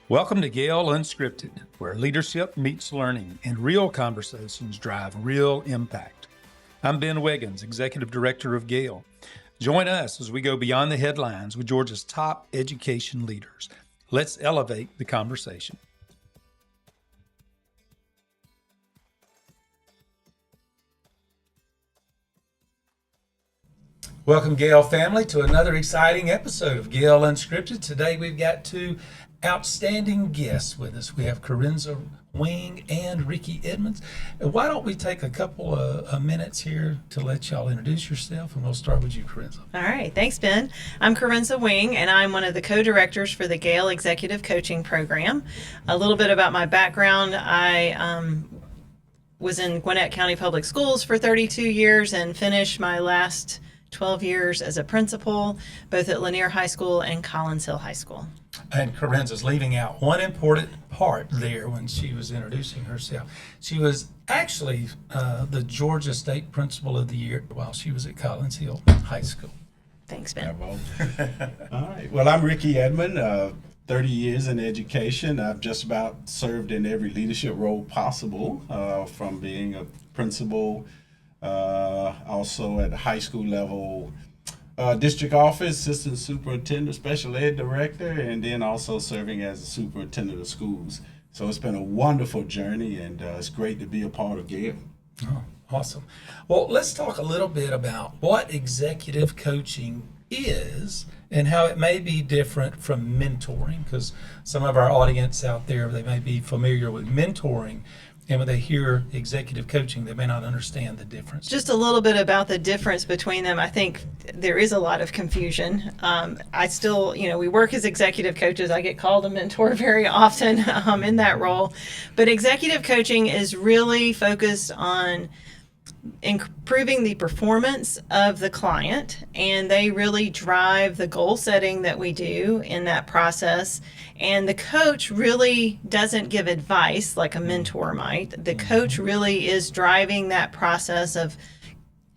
Welcome to GAEL Unscripted, where leadership meets learning and real conversations drive real impact. I'm Ben Wiggins, Executive Director of GAEL. Join us as we go beyond the headlines with Georgia's top education leaders. Let's elevate the conversation. Welcome, GAEL family, to another exciting episode of GAEL Unscripted. Today we've got two outstanding guests with us. We have Kerensa Wing and Rickey Edmonds. Why don't we take a couple of minutes here to let y'all introduce yourself, and we'll start with you, Kerensa. All right. Thanks, Ben. I'm Kerensa Wing, and I'm one of the co-directors for the GAEL Executive Coaching Program. A little bit about my background. I was in Gwinnett County Public Schools for 32 years and finished my last 12 years as a principal, both at Lanier High School and Collins Hill High School. And Kerensa's leaving out one important part there when she was introducing herself. She was actually the Georgia State Principal of the Year while she was at Collins Hill High School. Thanks, Ben. All right. Well, I'm Rickey Edmond, 30 years in education. I've just about served in every leadership role possible, from being a principal, also at the high school level, district office, assistant superintendent, special ed director, and then also serving as a superintendent of schools. So it's been a wonderful journey, and it's great to be a part of GAEL. Oh, awesome. Well, let's talk a little bit about what executive coaching is and how it may be different from mentoring, because some of our audience out there, they may be familiar with mentoring, and when they hear executive coaching, they may not understand the difference. Just a little bit about the difference between them. I think there is a lot of confusion. I still, we work as executive coaches. I get called a mentor very often in that role. But executive coaching is really focused on improving the performance of the client, and they really drive the goal setting that we do in that process. And the coach really doesn't give advice like a mentor might. The coach really is driving that process of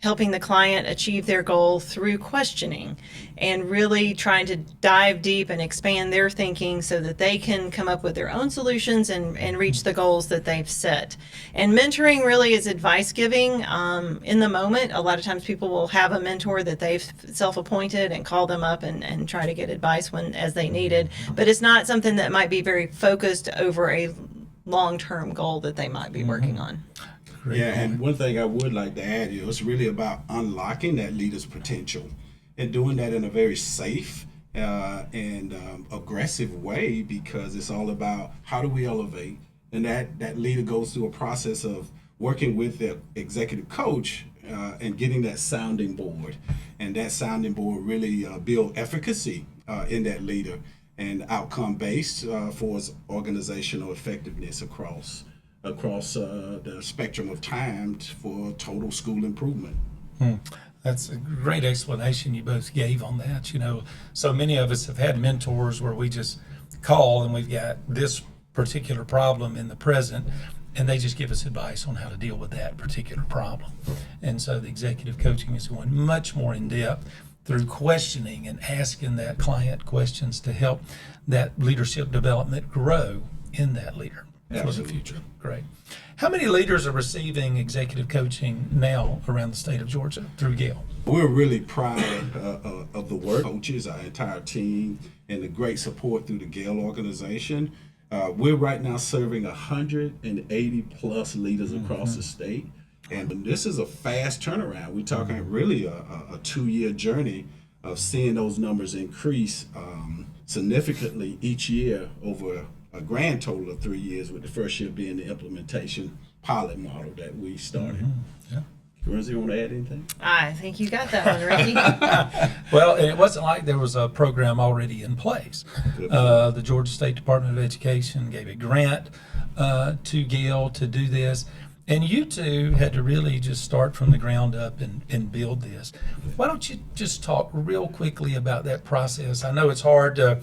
helping the client achieve their goal through questioning and really trying to dive deep and expand their thinking so that they can come up with their own solutions and reach the goals that they've set. And mentoring really is advice giving in the moment. A lot of times people will have a mentor that they've self-appointed and call them up and try to get advice as they need it. But it's not something that might be very focused over a long-term goal that they might be working on. Yeah, and one thing I would like to add is it's really about unlocking that leader's potential and doing that in a very safe and aggressive way, because it's all about how do we elevate. And that leader goes through a process of working with the executive coach and getting that sounding board. And that sounding board really build efficacy in that leader and outcome-based for its organizational effectiveness across the spectrum of time for total school improvement. That's a great explanation you both gave on that. So many of us have had mentors where we just call and we've got this particular problem in the present, and they just give us advice on how to deal with that particular problem. And so the executive coaching is going much more in depth through questioning and asking that client questions to help that leadership development grow in that leader. For the future. Great. How many leaders are receiving executive coaching now around the state of Georgia through GAEL? We're really proud of the work coaches, our entire team, and the great support through the GAEL organization. We're right now serving 180 plus leaders across the state, and this is a fast turnaround. We're talking really a 2-year journey of seeing those numbers increase significantly each year over a grand total of 3 years, with the first year being the implementation pilot model that we started. Yeah. Kerensa, you want to add anything? I think you got that one, Rickey. Well, it wasn't like there was a program already in place. The Georgia State Department of Education gave a grant to GAEL to do this. And you two had to really just start from the ground up and build this. Why don't you just talk real quickly about that process? I know it's hard to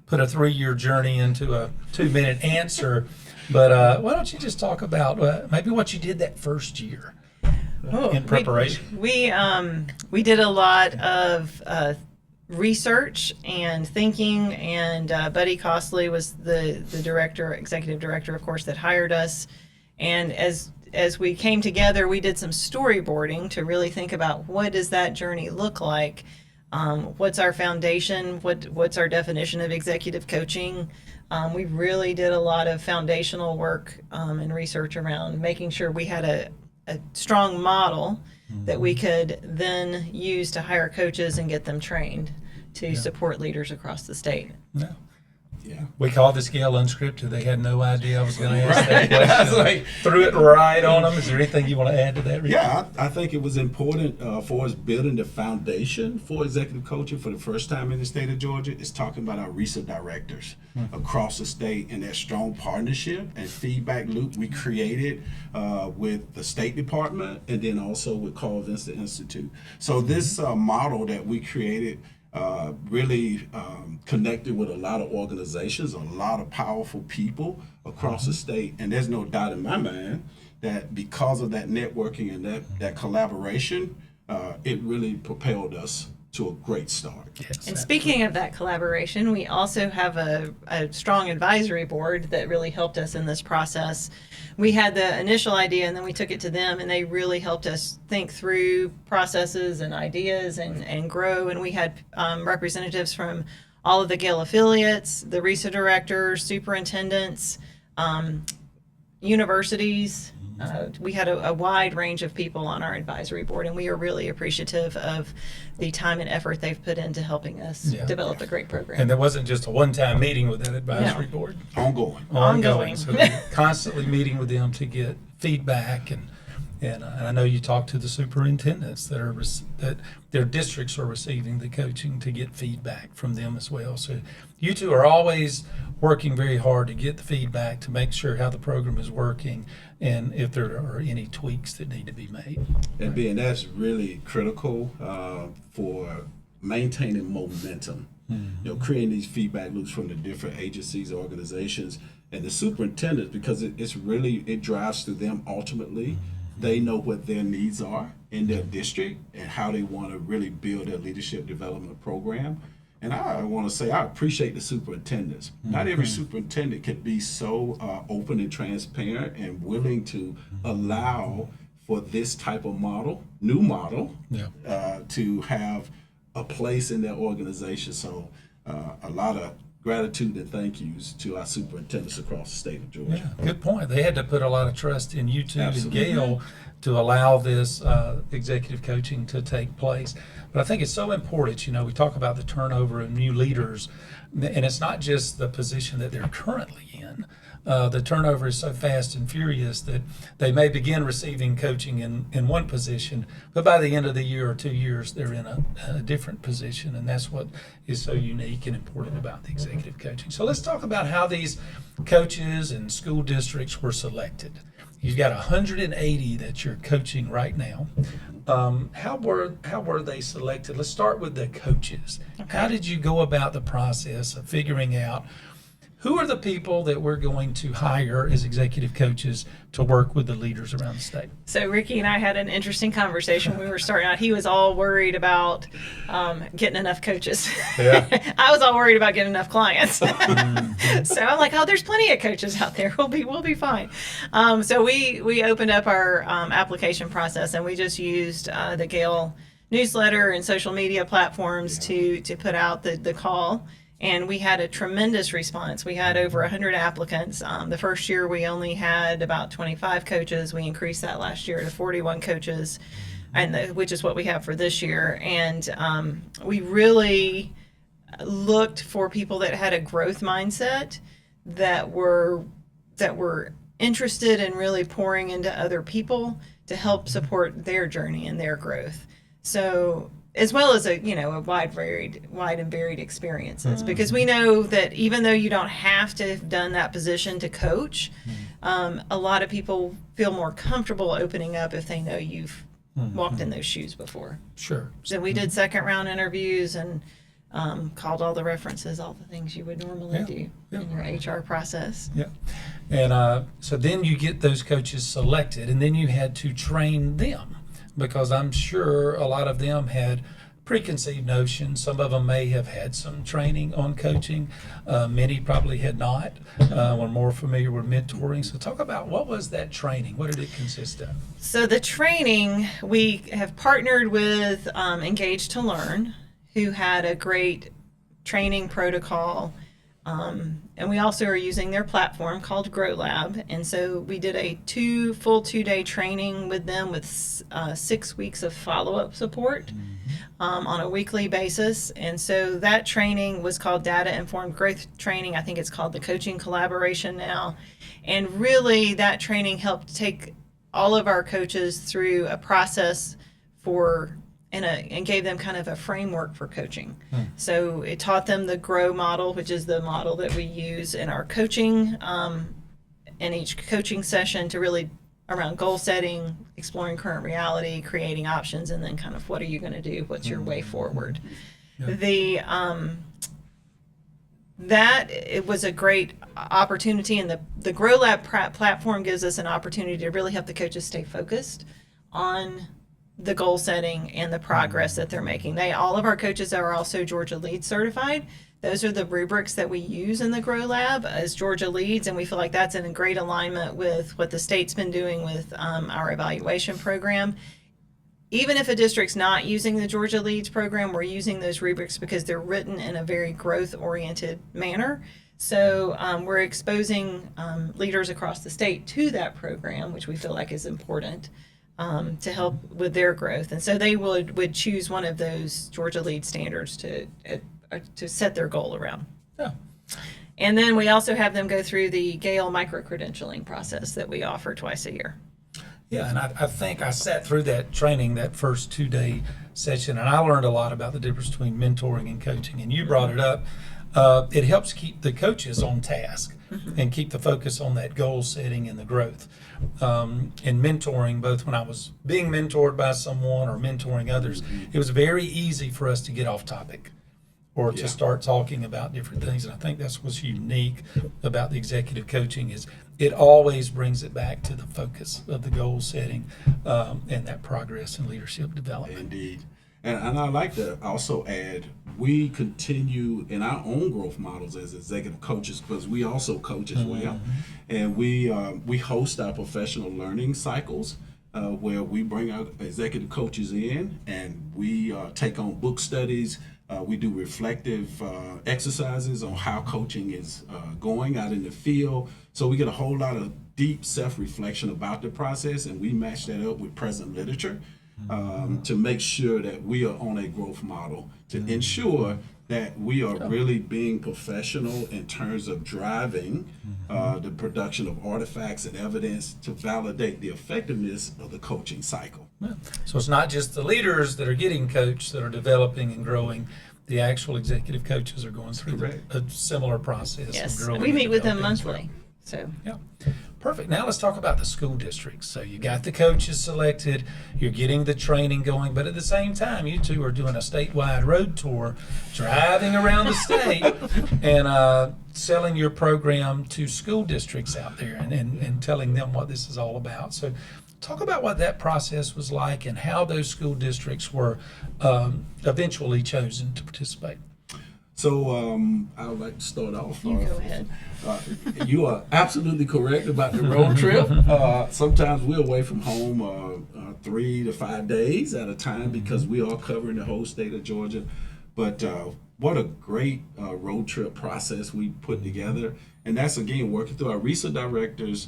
put a 3-year journey into a 2-minute answer, but why don't you just talk about maybe what you did that first year in preparation? We did a lot of research and thinking, and Buddy Costley was the executive director, of course, that hired us. And as we came together, we did some storyboarding to really think about what does that journey look like. What's our foundation? What's our definition of executive coaching? We really did a lot of foundational work and research around making sure we had a strong model that we could then use to hire coaches and get them trained to support leaders across the state. Yeah. Yeah. We called this GAEL unscripted. They had no idea I was going to ask that question. Threw it right on them. Is there anything you want to add to that, Rickey? Yeah, I think it was important for us building the foundation for executive coaching for the first time in the state of Georgia. Is talking about our RESA directors across the state and that strong partnership and feedback loop we created with the State Department and then also with Carl Vincent Institute. So this model that we created really connected with a lot of organizations, a lot of powerful people across the state. And there's no doubt in my mind that because of that networking and that collaboration, it really propelled us to a great start. Yes, And speaking of that collaboration, we also have a strong advisory board that really helped us in this process. We had the initial idea and then we took it to them, and they really helped us think through processes and ideas and grow. And we had representatives from all of the GAEL affiliates, the RESA directors, superintendents, universities. We had a wide range of people on our advisory board, and we are really appreciative of the time and effort they've put into helping us develop a great program. And there wasn't just a one-time meeting with that advisory board. Ongoing. So you're constantly meeting with them to get feedback, and I know you talk to the superintendents that their districts are receiving the coaching to get feedback from them as well. So you two are always working very hard to get the feedback to make sure how the program is working and if there are any tweaks that need to be made. And that's really critical for maintaining momentum. Creating these feedback loops from the different agencies, organizations, and the superintendents, because it drives through them ultimately. They know what their needs are in their district and how they want to really build their leadership development program. And I want to say I appreciate the superintendents. Not every superintendent can be so open and transparent and willing to allow for this type of new model, to have a place in their organization. So a lot of gratitude and thank yous to our superintendents across the state of Georgia. Yeah, good point. They had to put a lot of trust in you two and Absolutely. GAEL to allow this executive coaching to take place. But I think it's so important, we talk about the turnover of new leaders, and it's not just the position that they're currently in. The turnover is so fast and furious that they may begin receiving coaching in one position, but by the end of the year or 2 years, they're in a different position, and that's what is so unique and important about the executive coaching. So let's talk about how these coaches and school districts were selected. You've got 180 that you're coaching right now. How were they selected? Let's start with the coaches. Okay. How did you go about the process of figuring out who are the people that we're going to hire as executive coaches to work with the leaders around the state? So Rickey and I had an interesting conversation when we were starting out. He was all worried about getting enough coaches. Yeah. I was all worried about getting enough clients. So I'm like, there's plenty of coaches out there. We'll be fine. So we opened up our application process, and we just used the GAEL newsletter and social media platforms to put out the call. And we had a tremendous response. We had over 100 applicants. The first year we only had about 25 coaches. We increased that last year to 41 coaches, which is what we have for this year. And we really looked for people that had a growth mindset, that were interested in really pouring into other people to help support their journey and their growth. So, as well as a wide and varied experiences, because we know that even though you don't have to have done that position to coach, a lot of people feel more comfortable opening up if they know you've walked in those shoes before. Sure. So we did second round interviews and called all the references, all the things you would normally do in your HR process. Yeah. And so then you get those coaches selected, and then you had to train them, because I'm sure a lot of them had preconceived notions. Some of them may have had some training on coaching. Many probably had not. Were more familiar with mentoring. So talk about, what was that training? What did it consist of? So the training, we have partnered with Engage to Learn, who had a great training protocol. And we also are using their platform called Grow Lab. And so we did a full 2-day training with them with 6 weeks of follow-up support on a weekly basis. And so that training was called Data Informed Growth Training. I think it's called the Coaching Collaboration now. And really that training helped take all of our coaches through a process and gave them kind of a framework for coaching. So it taught them the GROW model, which is the model that we use in our coaching, in each coaching session, to really around goal setting, exploring current reality, creating options, and then kind of what are you going to do? What's your way forward? That it was a great opportunity, and the Grow Lab platform gives us an opportunity to really help the coaches stay focused on the goal setting and the progress that they're making. All of our coaches are also Georgia Lead certified. Those are the rubrics that we use in the Grow Lab as Georgia Leads, and we feel like that's in great alignment with what the state's been doing with our evaluation program. Even if a district's not using the Georgia Leads program, we're using those rubrics because they're written in a very growth-oriented manner. So we're exposing leaders across the state to that program, which we feel like is important to help with their growth. And so they would choose one of those Georgia Lead standards to set their goal around. Yeah. And then we also have them go through the GAEL micro-credentialing process that we offer twice a year. Yeah, and I think I sat through that training, that first 2-day session, and I learned a lot about the difference between mentoring and coaching. And you brought it up. It helps keep the coaches on task and keep the focus on that goal setting and the growth. In mentoring, both when I was being mentored by someone or mentoring others, it was very easy for us to get off topic or to start talking about different things. And I think that's what's unique about the executive coaching is it always brings it back to the focus of the goal setting and that progress and leadership development. Indeed. And I'd like to also add, we continue in our own growth models as executive coaches, because we also coach as well. And we host our professional learning cycles where we bring our executive coaches in and we take on book studies. We do reflective exercises on how coaching is going out in the field. So we get a whole lot of deep self-reflection about the process, and we match that up with present literature to make sure that we are on a growth model to ensure that we are really being professional in terms of driving the production of artifacts and evidence to validate the effectiveness of the coaching cycle. Yeah. So it's not just the leaders that are getting coached that are developing and growing. The actual executive coaches are going through a similar process. Yes, of growing we meet and with them developing as monthly. So yeah, perfect. Now let's talk about the school districts. So you got the coaches selected, you're getting the training going, but at the same time, you two are doing a statewide road tour, driving around the state and selling your program to school districts out there and telling them what this is all about. So talk about what that process was like and how those school districts were eventually chosen to participate. So I would like to start off. you go ahead. You are absolutely correct about the road trip. Sometimes we're away from home 3 to 5 days at a time because we are covering the whole state of Georgia. But what a great road trip process we put together. And that's, again, working through our RESA directors,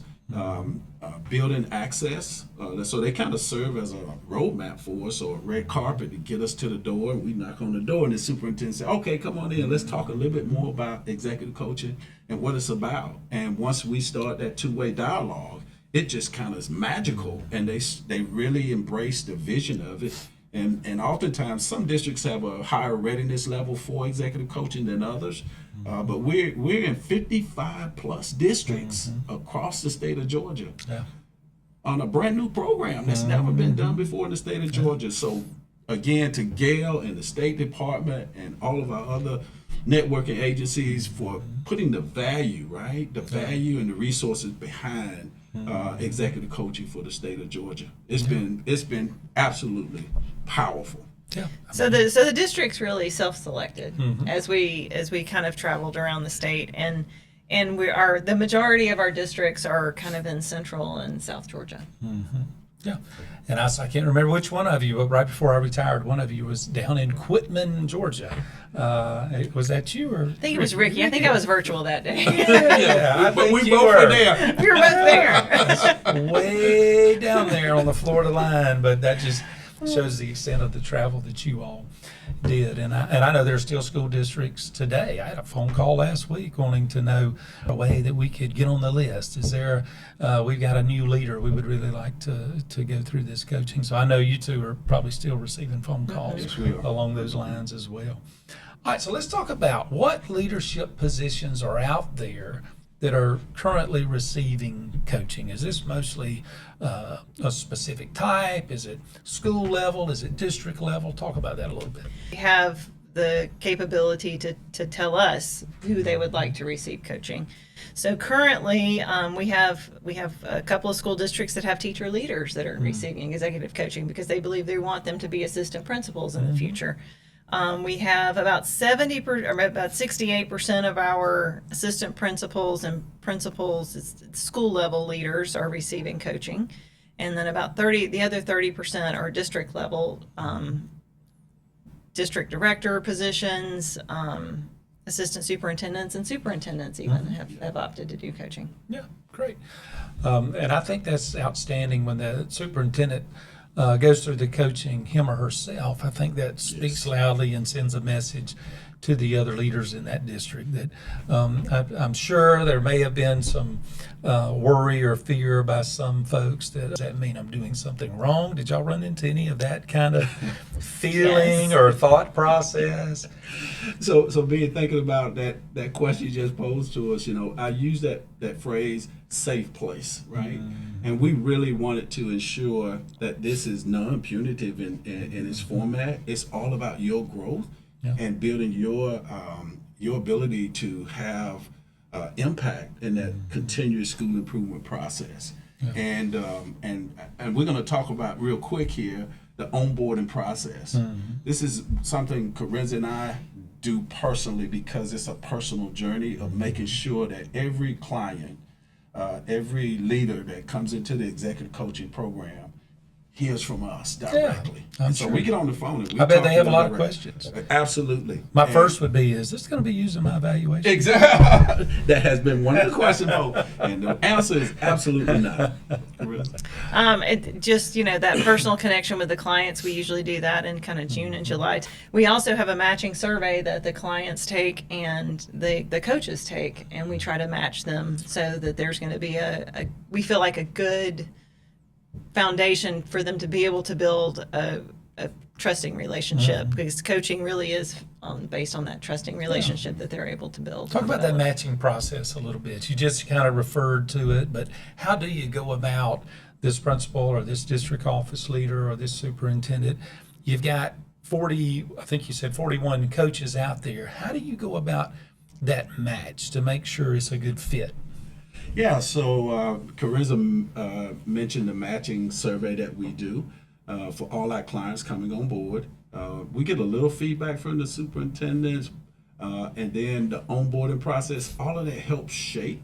building access. So they kind of serve as a roadmap for us, or a red carpet to get us to the door. And we knock on the door, and the superintendent says, okay, come on in. Let's talk a little bit more about executive coaching and what it's about. And once we start that two-way dialogue, it just kind of is magical. And they really embrace the vision of it. And oftentimes, some districts have a higher readiness level for executive coaching than others. But we're in 55 plus districts across the state of Georgia on a brand new program that's never been done before in the state of Georgia. So again, to GAEL and the State Department and all of our other networking agencies for putting the value, the value and the resources behind executive coaching for the state of Georgia. It's been absolutely powerful. Yeah. So the district's really self-selected Mhm. as we kind of traveled around the state, and the majority of our districts are kind of in Central and South Georgia. Yeah. And I can't remember which one of you, but right before I retired, one of you was down in Quitman, Georgia. Was that you or? I think it was Rickey. I think I was virtual that day. Yeah, I But think we you both were were there. We were both there. way down there on the Florida line, but that just shows the extent of the travel that you all did. And I know there's still school districts today. I had a phone call last week wanting to know a way that we could get on the list. Is there, we've got a new leader. We would really like to go through this coaching. So I know you two are probably still receiving phone calls Yes, we are. along those lines as well. All right, so let's talk about what leadership positions are out there that are currently receiving coaching. Is this mostly a specific type? Is it school level? Is it district level? Talk about that a little bit. We have the capability to tell us who they would like to receive coaching. So currently, we have a couple of school districts that have teacher leaders that are receiving executive coaching because they believe they want them to be assistant principals in the future. We have about 68% of our assistant principals and principals, school level leaders, are receiving coaching, and then about the other 30% are district level, district director positions, assistant superintendents, and superintendents even have opted to do coaching. Yeah, great. And I think that's outstanding when the superintendent goes through the coaching, him or herself. I think that speaks loudly and sends a message to the other leaders in that district that I'm sure there may have been some worry or fear by some folks that, does that mean I'm doing something wrong? Did y'all run into any of that kind of feeling or thought process? So being thinking about that question you just posed to us, I use that phrase safe place, right? And we really wanted to ensure that this is non-punitive in its format. It's all about your growth and building your ability to have impact in that continuous school improvement process. And we're going to talk about real quick here the onboarding process. This is something Kerensa and I do personally because it's a personal journey of making sure that every client, every leader that comes into the executive coaching program hears from us directly. I'm So sure. we get on the phone and we I bet talk they to have a them lot of directly. questions. Absolutely. My And- first would be, is this going to be used in my evaluation? Exactly. That has been one of the questions, and the answer is absolutely not. It just, that personal connection with the clients, we usually do that in kind of June and July. We also have a matching survey that the clients take and the coaches take, and we try to match them so that there's going to be we feel like a good foundation for them to be able to build a trusting relationship, because coaching really is based on that trusting relationship that they're able to build. Talk about that matching process a little bit. You just kind of referred to it, but how do you go about this principal or this district office leader or this superintendent? You've got 40, I think you said 41 coaches out there. How do you go about that match to make sure it's a good fit? Yeah, so Kerensa mentioned the matching survey that we do for all our clients coming on board. We get a little feedback from the superintendents, and then the onboarding process. All of that helps shape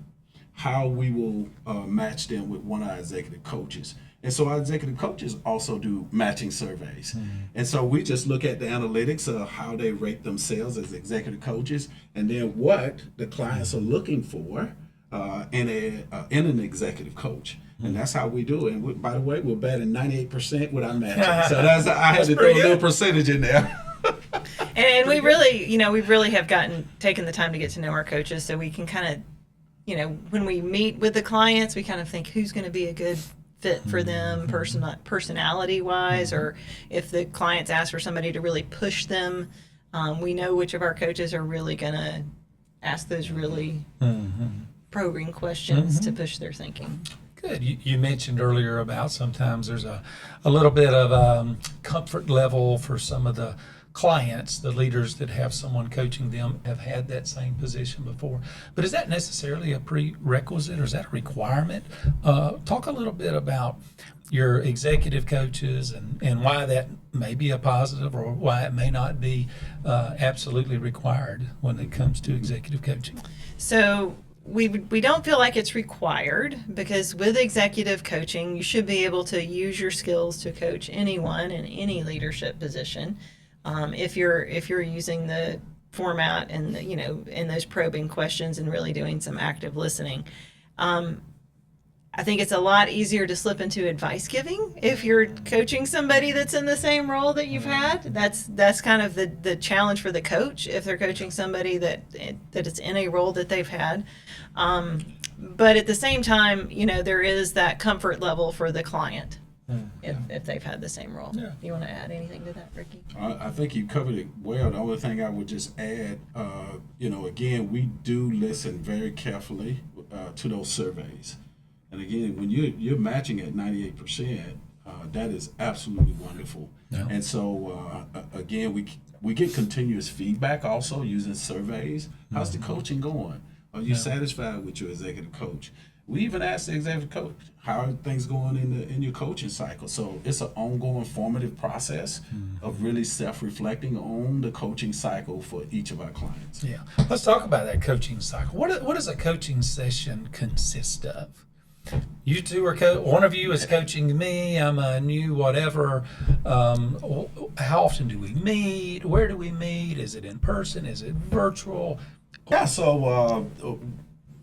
how we will match them with one of our executive coaches. And so our executive coaches also do matching surveys. And so we just look at the analytics of how they rate themselves as executive coaches, and then what the clients are looking for in an executive coach. And that's how we do it. And by the way, we're batting 98% with our matching. So I had to throw a little percentage in there. And we really, we really have taken the time to get to know our coaches, so we can kind of, when we meet with the clients, we kind of think who's going to be a good fit for them personality wise, or if the clients ask for somebody to really push them, we know which of our coaches are really going to ask those really probing questions to push their thinking. Good. You mentioned earlier about sometimes there's a little bit of comfort level for some of the clients, the leaders that have someone coaching them, have had that same position before. But is that necessarily a prerequisite, or is that a requirement? Talk a little bit about your executive coaches and why that may be a positive or why it may not be absolutely required when it comes to executive coaching. So we don't feel like it's required, because with executive coaching, you should be able to use your skills to coach anyone in any leadership position. If you're using the format and in those probing questions and really doing some active listening. I think it's a lot easier to slip into advice giving if you're coaching somebody that's in the same role that you've had. That's kind of the challenge for the coach if they're coaching somebody that is in a role that they've had. But at the same time, there is that comfort level for the client if they've had the same role. Yeah. You want to add anything to that, Rickey? I think you covered it well. The only thing I would just add, again, we do listen very carefully to those surveys. And again, when you're matching at 98%, that is absolutely wonderful. Yeah. And so, again, we get continuous feedback also using surveys. How's the coaching going? Are you satisfied with your executive coach? We even ask the executive coach, how are things going in your coaching cycle? So it's an ongoing formative process of really self-reflecting on the coaching cycle for each of our clients. Yeah. Let's talk about that coaching cycle. What does a coaching session consist of? You two are one of you is coaching me. I'm a new whatever. How often do we meet? Where do we meet? Is it in person? Is it virtual? Yeah. So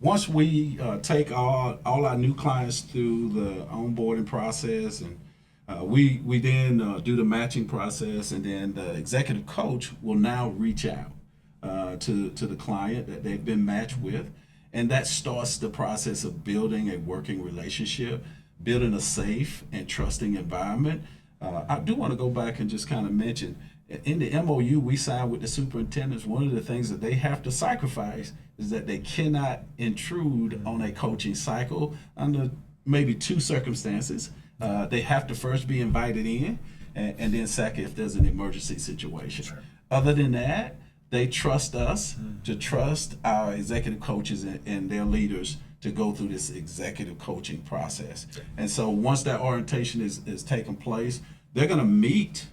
once we take all our new clients through the onboarding process, and we then do the matching process, and then the executive coach will now reach out to the client that they've been matched with. And that starts the process of building a working relationship, building a safe and trusting environment. I do want to go back and just kind of mention, in the MOU we signed with the superintendents, one of the things that they have to sacrifice is that they cannot intrude on a coaching cycle under maybe two circumstances. They have to first be invited in, and then second, if there's an emergency situation. Sure. Other than that, they trust us to trust our executive coaches and their leaders to go through this executive coaching process. And so once that orientation is taking place, they're going to meet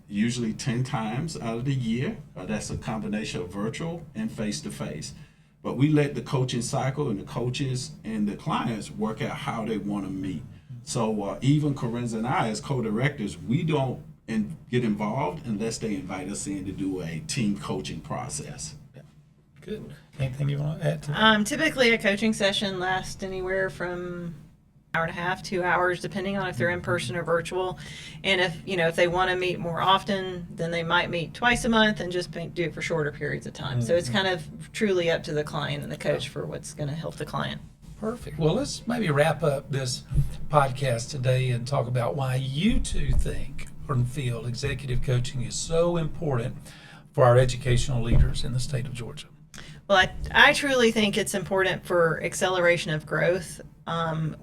usually 10 times out of the year. That's a combination of virtual and face-to-face. But we let the coaching cycle and the coaches and the clients work out how they want to meet. So even Kerensa and I, as co-directors, we don't get involved unless they invite us in to do a team coaching process. Good. Anything you want to add to that? Typically, a coaching session lasts anywhere from hour and a half, 2 hours, depending on if they're in person or virtual. And if they want to meet more often, then they might meet twice a month and just do it for shorter periods of time. So it's kind of truly up to the client and the coach for what's going to help the client. Perfect. Well, let's maybe wrap up this podcast today and talk about why you two think and feel executive coaching is so important for our educational leaders in the state of Georgia. Well, I truly think it's important for acceleration of growth.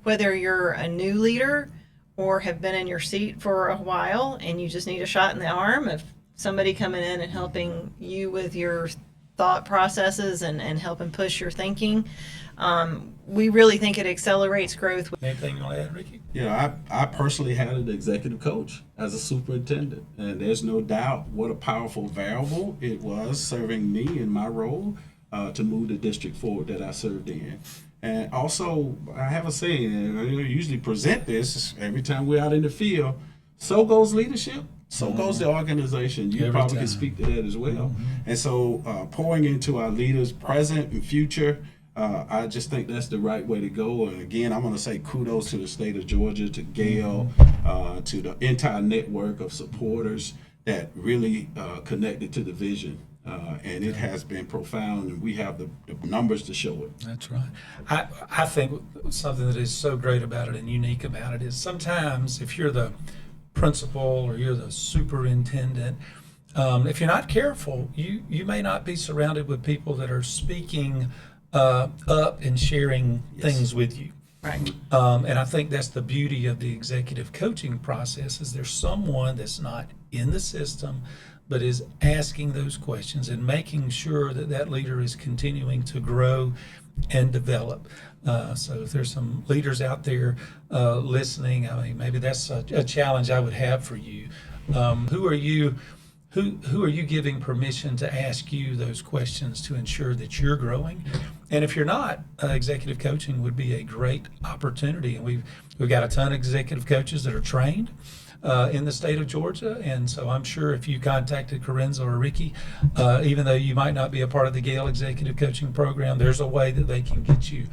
Whether you're a new leader or have been in your seat for a while and you just need a shot in the arm of somebody coming in and helping you with your thought processes and helping push your thinking, we really think it accelerates growth. Anything you want to add, Rickey? Yeah, I personally had an executive coach as a superintendent, and there's no doubt what a powerful variable it was serving me in my role to move the district forward that I served in. And also, I have a saying, and I usually present this every time we're out in the field, so goes leadership, so goes the organization. You probably can speak to that as well. And so pouring into our leaders, present and future, I just think that's the right way to go. And again, I'm going to say kudos to the state of Georgia, to GAEL, to the entire network of supporters that really connected to the vision. And it has been profound, and we have the numbers to show it. That's right. I think something that is so great about it and unique about it is sometimes if you're the principal or you're the superintendent, if you're not careful, you may not be surrounded with people that are speaking up and sharing things with you. Right. And I think that's the beauty of the executive coaching process is there's someone that's not in the system but is asking those questions and making sure that that leader is continuing to grow and develop. So if there's some leaders out there listening, I mean, maybe that's a challenge I would have for you. Who are you giving permission to ask you those questions to ensure that you're growing? And if you're not, executive coaching would be a great opportunity. And we've got a ton of executive coaches that are trained in the state of Georgia, and so I'm sure if you contacted Kerensa or Rickey, even though you might not be a part of the GAEL executive coaching program, there's a way that they can get you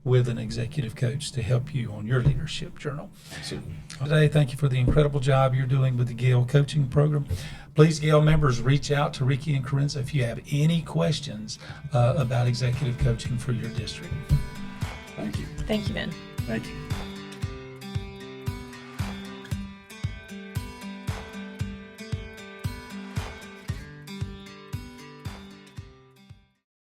with an executive coach to help you on your leadership journal. Today, thank you for the incredible job you're doing with the GAEL coaching program. Please, GAEL members, reach out to Rickey and Kerensa if you have any questions about executive coaching for your district. Thank you. Thank you, Ben. Thank you.